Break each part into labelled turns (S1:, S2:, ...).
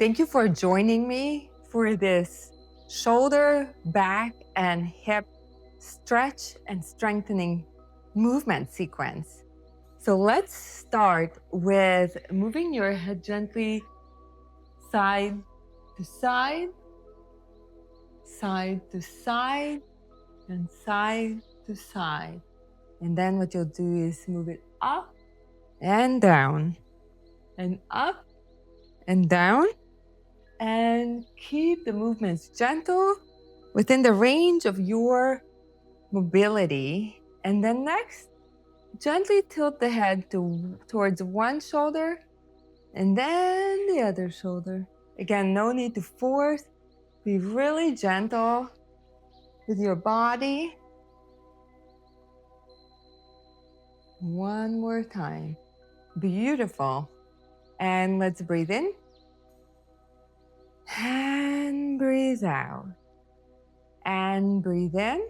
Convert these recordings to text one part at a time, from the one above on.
S1: Thank you for joining me for this shoulder, back, and hip stretch and strengthening movement sequence. So let's start with moving your head gently side to side, side to side, and side to side. And then what you'll do is move it up and down, and up and down, and keep the movements gentle within the range of your mobility. And then next, gently tilt the head towards one shoulder and then the other shoulder. Again, no need to force. Be really gentle with your body. One more time. Beautiful. And let's breathe in and breathe out. And breathe in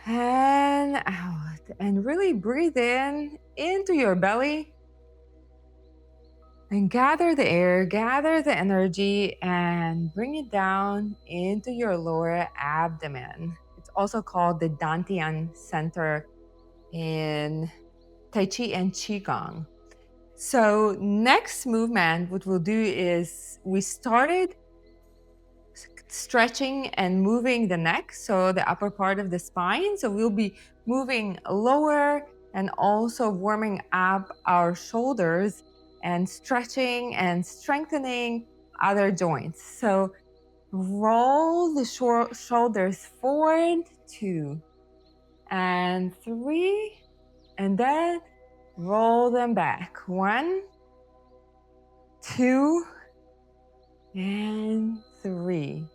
S1: and out. And really breathe in into your belly and gather the air, gather the energy, and bring it down into your lower abdomen. It's also called the Dantian center in Tai Chi and Qigong. So next movement, what we'll do is we started stretching and moving the neck, so the upper part of the spine. So we'll be moving lower and also warming up our shoulders and stretching and strengthening other joints. So roll the shoulders forward, 2 and 3, and then roll them back, 1, 2, and 3.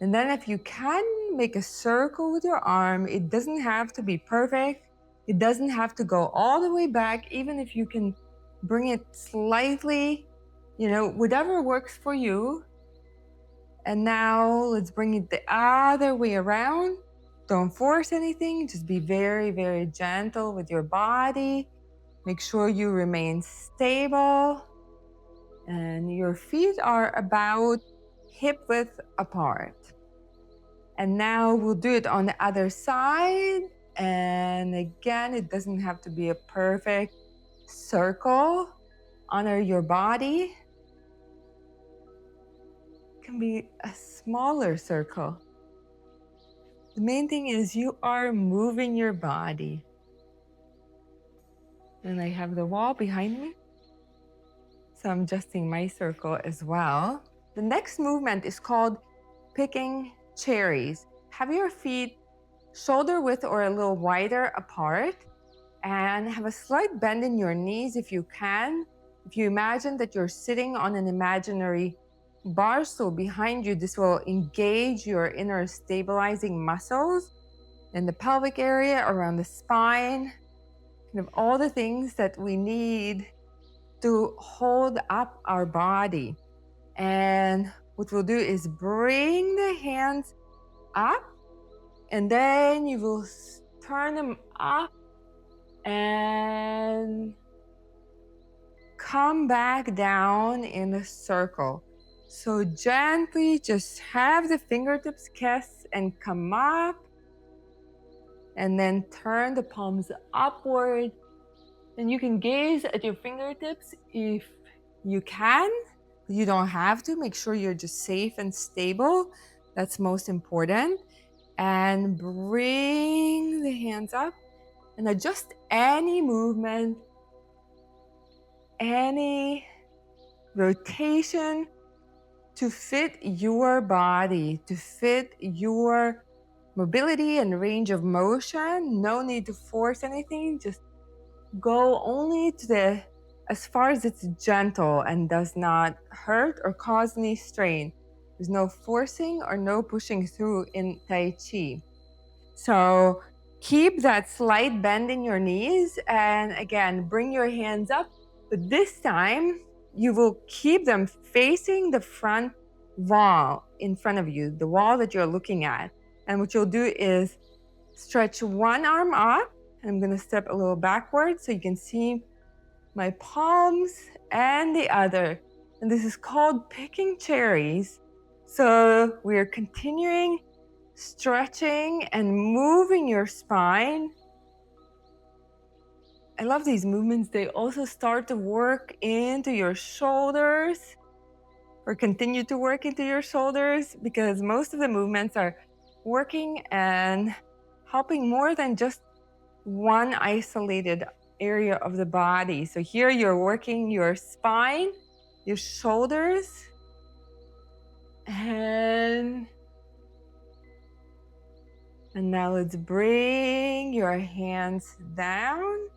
S1: And then if you can, make a circle with your arm. It doesn't have to be perfect. It doesn't have to go all the way back, even if you can bring it slightly, whatever works for you. And now let's bring it the other way around. Don't force anything. Just be very, very gentle with your body. Make sure you remain stable. And your feet are about hip width apart. And now we'll do it on the other side. And again, it doesn't have to be a perfect circle. Honor your body. It can be a smaller circle. The main thing is you are moving your body. And I have the wall behind me, so I'm adjusting my circle as well. The next movement is called picking cherries. Have your feet shoulder width or a little wider apart, and have a slight bend in your knees if you can. If you imagine that you're sitting on an imaginary bar stool behind you, this will engage your inner stabilizing muscles in the pelvic area, around the spine, kind of all the things that we need to hold up our body. And what we'll do is bring the hands up, and then you will turn them up and come back down in a circle. So gently just have the fingertips kiss and come up, and then turn the palms upward. And you can gaze at your fingertips if you can. You don't have to. Make sure you're just safe and stable. That's most important. And bring the hands up and adjust any movement, any rotation to fit your body, to fit your mobility and range of motion. No need to force anything. Just go only to as far as it's gentle and does not hurt or cause any strain. There's no forcing or no pushing through in Tai Chi. So keep that slight bend in your knees, and again, bring your hands up, but this time you will keep them facing the front wall in front of you, the wall that you're looking at. And what you'll do is stretch one arm up. I'm gonna step a little backward so you can see my palms, and the other. and this is called picking cherries. So we're continuing stretching and moving your spine. I love these movements. They also start to work into your shoulders, or continue to work into your shoulders, because most of the movements are working and helping more than just one isolated area of the body. So here you're working your spine, your shoulders, and now let's bring your hands down.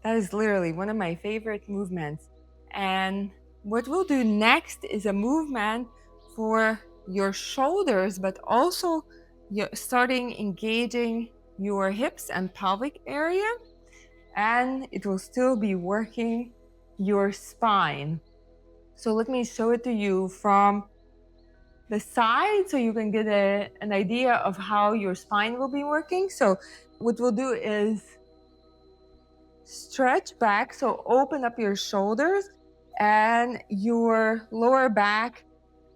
S1: That is literally one of my favorite movements. And what we'll do next is a movement for your shoulders, but also you're starting engaging your hips and pelvic area. And it will still be working your spine. So let me show it to you from the side so you can get an idea of how your spine will be working. So what we'll do is stretch back, so open up your shoulders, and your lower back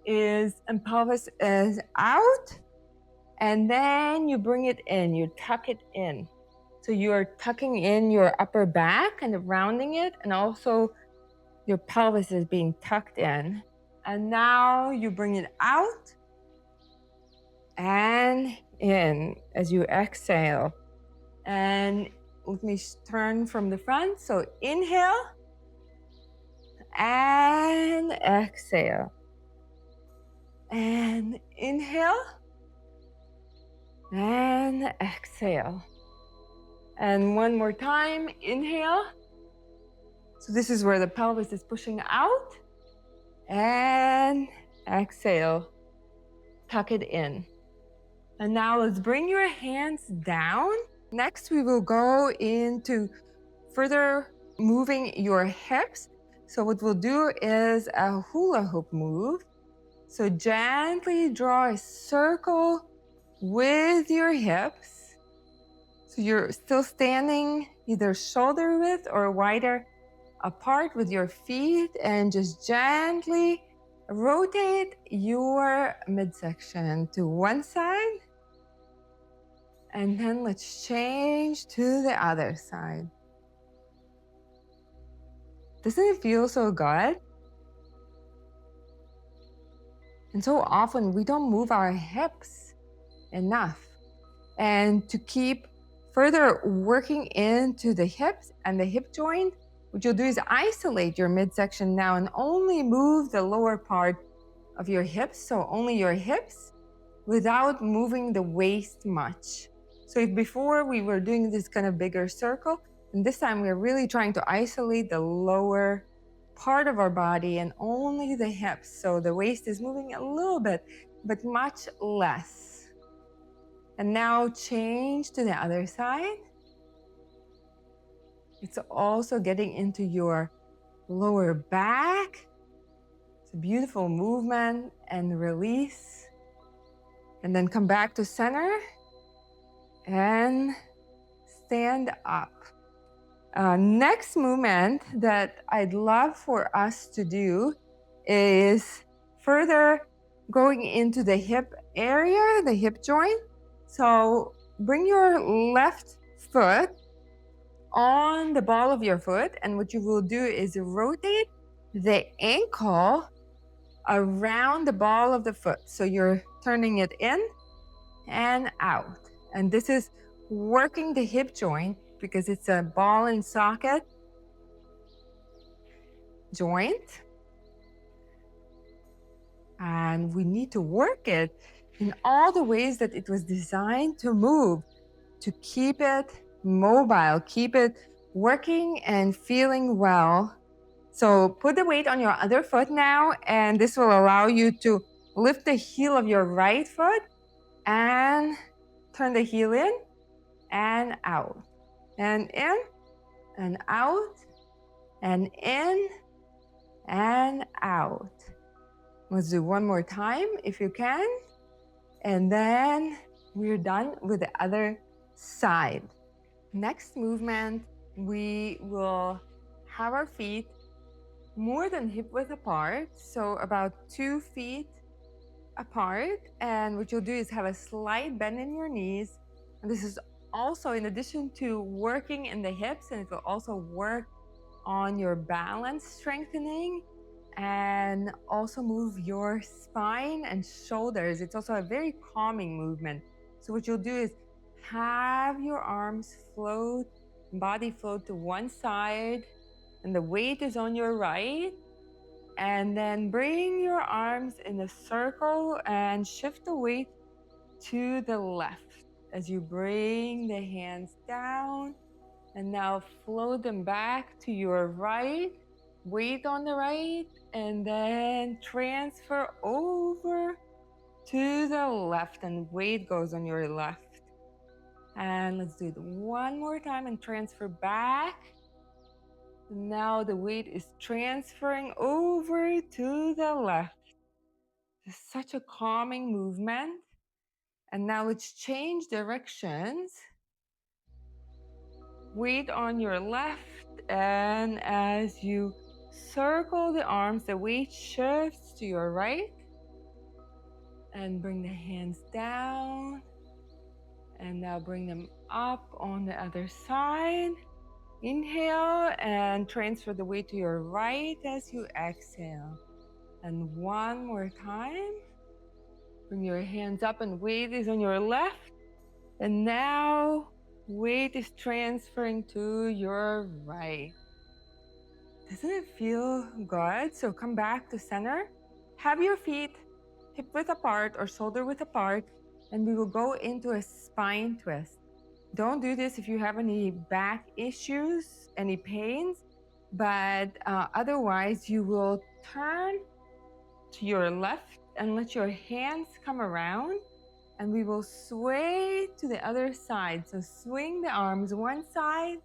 S1: is and pelvis is out, and then you bring it in, you tuck it in. So you're tucking in your upper back and rounding it, and also your pelvis is being tucked in. And now you bring it out and in as you exhale. And let me turn from the front. So inhale and exhale. And inhale and exhale. And one more time, inhale. So this is where the pelvis is pushing out. And exhale, tuck it in. And now let's bring your hands down. Next, we will go into further moving your hips. So what we'll do is a hula hoop move. So gently draw a circle with your hips. So you're still standing either shoulder width or wider apart with your feet, and just gently rotate your midsection to one side. And then let's change to the other side. Doesn't it feel so good? And so often we don't move our hips enough. And to keep further working into the hips and the hip joint, what you'll do is isolate your midsection now and only move the lower part of your hips, so only your hips, without moving the waist much. So if before we were doing this kind of bigger circle, and this time we're really trying to isolate the lower part of our body and only the hips. So the waist is moving a little bit, but much less. And now change to the other side. It's also getting into your lower back. It's a beautiful movement and release. And then come back to center and stand up. Next movement that I'd love for us to do is further going into the hip area, the hip joint. So bring your left foot on the ball of your foot, and what you will do is rotate the ankle around the ball of the foot. So you're turning it in and out. And this is working the hip joint because it's a ball and socket joint. And we need to work it in all the ways that it was designed to move, to keep it mobile, keep it working and feeling well. So put the weight on your other foot now, and this will allow you to lift the heel of your right foot and turn the heel in and out, and in and out, and in and out. Let's do one more time if you can. And then we're done with the other side. Next movement, we will have our feet more than hip width apart, so about 2 feet apart. And what you'll do is have a slight bend in your knees. And this is also in addition to working in the hips, and it will also work on your balance strengthening and also move your spine and shoulders. It's also a very calming movement. So what you'll do is have your arms float, body float to one side, and the weight is on your right. And then bring your arms in a circle and shift the weight to the left as you bring the hands down. And now float them back to your right, weight on the right, and then transfer over to the left, and weight goes on your left. And let's do it one more time and transfer back. Now the weight is transferring over to the left. It's such a calming movement. And now let's change directions. Weight on your left, and as you circle the arms, the weight shifts to your right. And bring the hands down. And now bring them up on the other side. Inhale and transfer the weight to your right as you exhale. And one more time. Bring your hands up and weight is on your left. And now weight is transferring to your right. Doesn't it feel good? So come back to center. Have your feet hip width apart or shoulder width apart. And we will go into a spine twist. Don't do this if you have any back issues, any pains, but otherwise you will turn to your left and let your hands come around, and we will sway to the other side. So swing the arms one side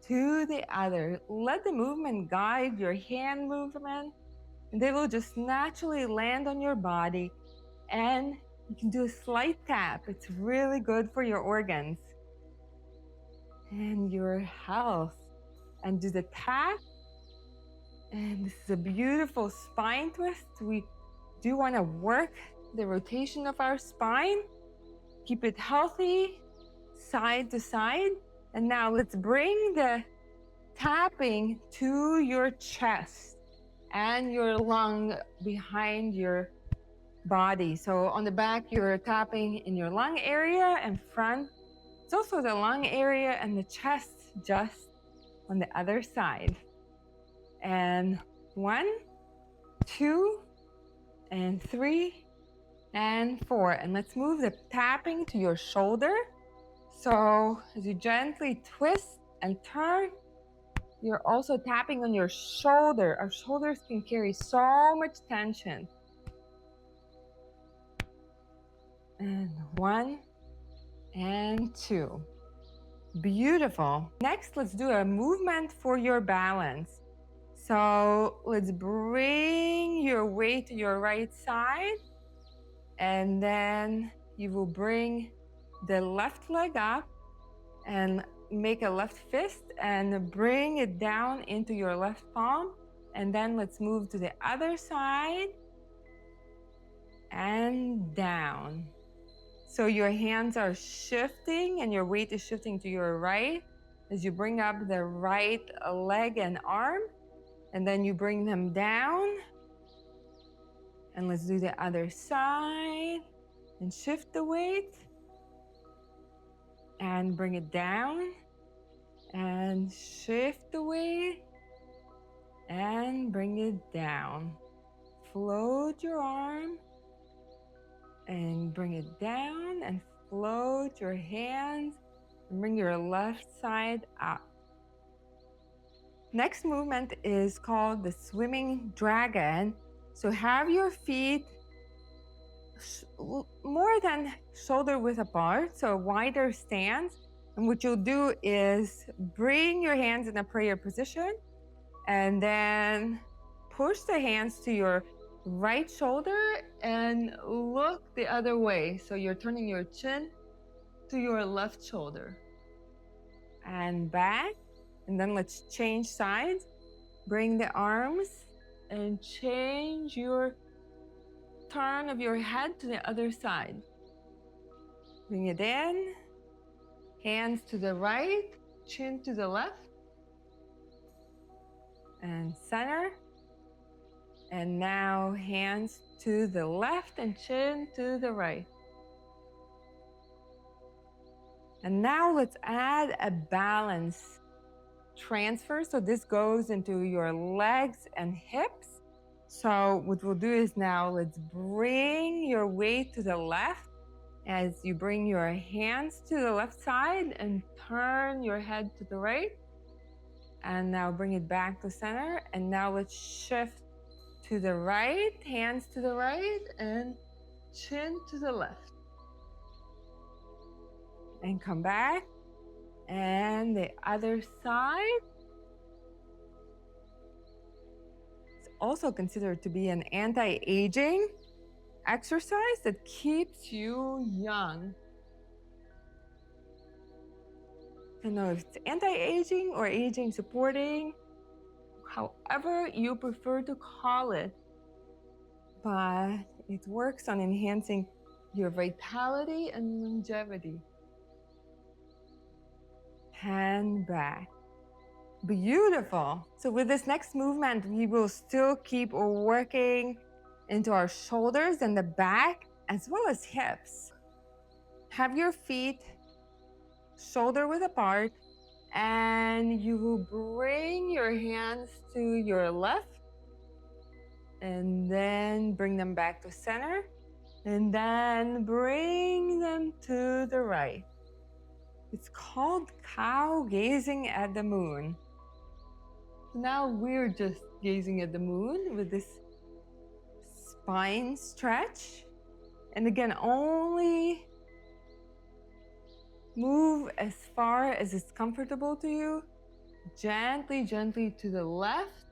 S1: to the other. Let the movement guide your hand movement, and they will just naturally land on your body. And you can do a slight tap. It's really good for your organs and your health. And do the tap. And this is a beautiful spine twist. We do want to work the rotation of our spine. Keep it healthy, side to side. And now let's bring the tapping to your chest and your lung behind your body. So on the back, you're tapping in your lung area, and front, it's also the lung area, and the chest just on the other side. And 1, 2, and 3, and 4. And let's move the tapping to your shoulder. So as you gently twist and turn, you're also tapping on your shoulder. Our shoulders can carry so much tension. And 1, and 2. Beautiful. Next, let's do a movement for your balance. So let's bring your weight to your right side, and then you will bring the left leg up and make a left fist and bring it down into your left palm. And then let's move to the other side and down. So your hands are shifting and your weight is shifting to your right as you bring up the right leg and arm, and then you bring them down. And let's do the other side and shift the weight and bring it down and shift the weight and bring it down. Float your arm and bring it down, and float your hands and bring your left side up. Next movement is called the swimming dragon. So have your feet more than shoulder width apart, so a wider stance. And what you'll do is bring your hands in a prayer position and then push the hands to your right shoulder and look the other way. So you're turning your chin to your left shoulder and back. And then let's change sides. Bring the arms and change your turn of your head to the other side. Bring it in, hands to the right, chin to the left, and center. And now hands to the left and chin to the right. And now let's add a balance transfer. So this goes into your legs and hips. So what we'll do is now let's bring your weight to the left as you bring your hands to the left side and turn your head to the right. And now bring it back to center. And now let's shift to the right, hands to the right and chin to the left. And come back. And the other side. It's also considered to be an anti-aging exercise that keeps you young. I don't know if it's anti-aging or aging supporting, however you prefer to call it, but it works on enhancing your vitality and longevity. Hand back. Beautiful. So with this next movement, we will still keep working into our shoulders and the back, as well as hips. Have your feet shoulder width apart, and you will bring your hands to your left, and then bring them back to center, and then bring them to the right. It's called cow gazing at the moon. Now we're just gazing at the moon with this spine stretch. And again, only move as far as it's comfortable to you. Gently, gently to the left.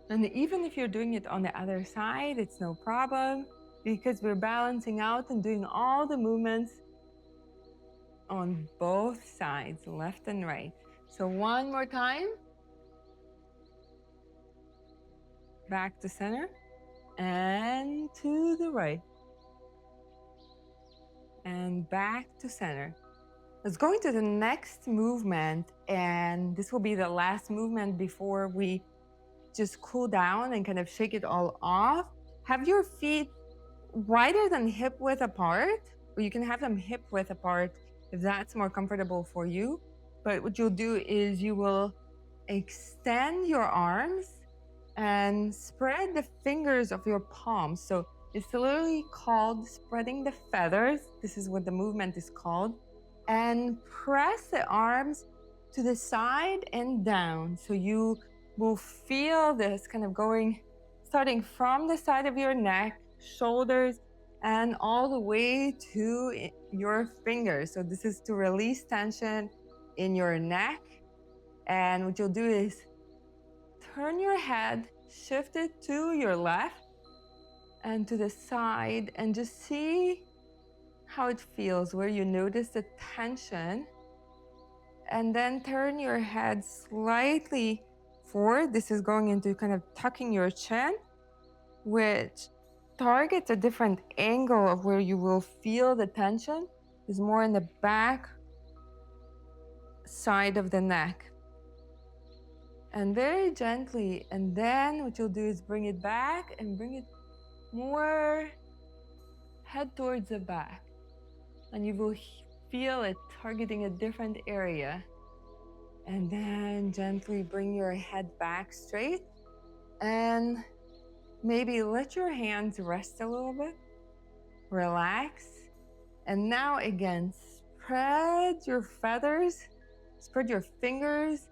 S1: And even if you're doing it on the other side, it's no problem because we're balancing out and doing all the movements on both sides, left and right. So one more time. Back to center and to the right. And back to center. Let's go into the next movement, and this will be the last movement before we just cool down and kind of shake it all off. Have your feet wider than hip width apart, or you can have them hip width apart if that's more comfortable for you. But what you'll do is you will extend your arms and spread the fingers of your palms. So it's literally called spreading the feathers. This is what the movement is called. And press the arms to the side and down. So you will feel this kind of going, starting from the side of your neck, shoulders, and all the way to your fingers. So this is to release tension in your neck. And what you'll do is turn your head, shift it to your left and to the side, and just see how it feels, where you notice the tension. And then turn your head slightly forward. This is going into kind of tucking your chin, which targets a different angle of where you will feel the tension. Is more in the back side of the neck. And very gently, and then what you'll do is bring it back and bring it more head towards the back. And you will feel it targeting a different area. And then gently bring your head back straight and maybe let your hands rest a little bit. Relax. And now again, spread your feathers, spread your fingers,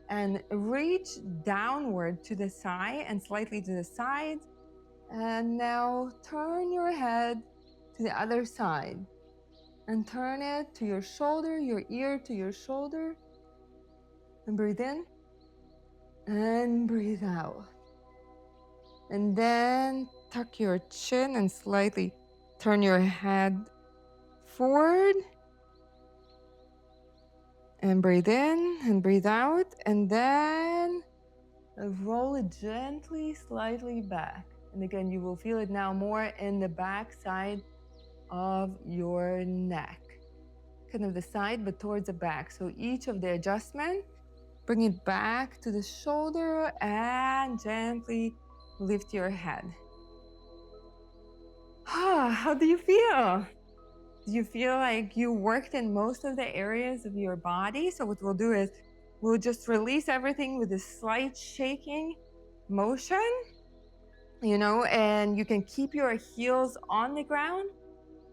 S1: and reach downward to the side and slightly to the side. And now turn your head to the other side and turn it to your shoulder, your ear to your shoulder. And breathe in and breathe out. And then tuck your chin and slightly turn your head forward. And breathe in and breathe out. And then roll it gently, slightly back. And again, you will feel it now more in the back side of your neck. Kind of the side, but towards the back. So each of the adjustment, bring it back to the shoulder and gently lift your head. How do you feel? Do you feel like you worked in most of the areas of your body? So what we'll do is we'll just release everything with a slight shaking motion, and you can keep your heels on the ground.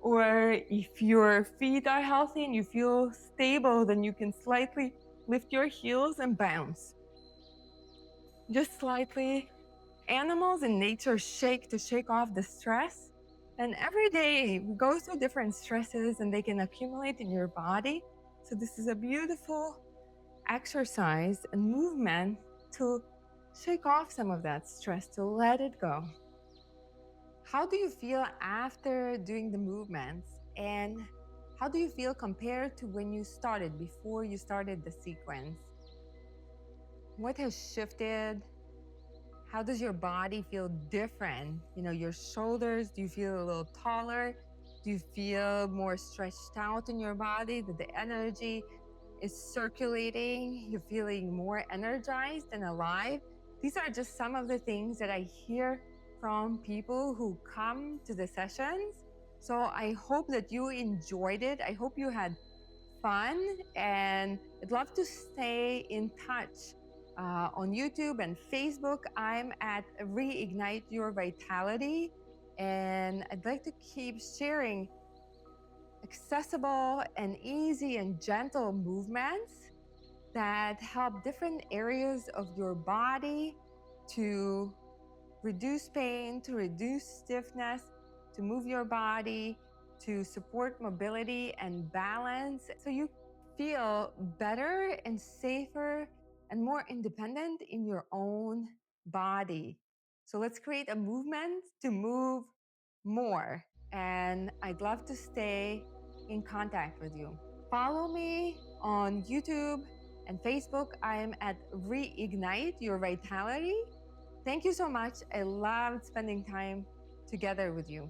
S1: Or if your feet are healthy and you feel stable, then you can slightly lift your heels and bounce. Just slightly. Animals in nature shake to shake off the stress. And every day we go through different stresses and they can accumulate in your body. So this is a beautiful exercise and movement to shake off some of that stress, to let it go. How do you feel after doing the movements? And how do you feel compared to when you started, before you started the sequence? What has shifted? How does your body feel different? Your shoulders, do you feel a little taller? Do you feel more stretched out in your body? That the energy is circulating? You're feeling more energized and alive? These are just some of the things that I hear from people who come to the sessions. So I hope that you enjoyed it. I hope you had fun, and I'd love to stay in touch on YouTube and Facebook. I'm at Reignite Your Vitality, and I'd like to keep sharing accessible and easy and gentle movements that help different areas of your body to reduce pain, to reduce stiffness, to move your body, to support mobility and balance, so you feel better and safer and more independent in your own body. So let's create a movement to move more. And I'd love to stay in contact with you. Follow me on YouTube and Facebook. I am at Reignite Your Vitality. Thank you so much. I loved spending time together with you.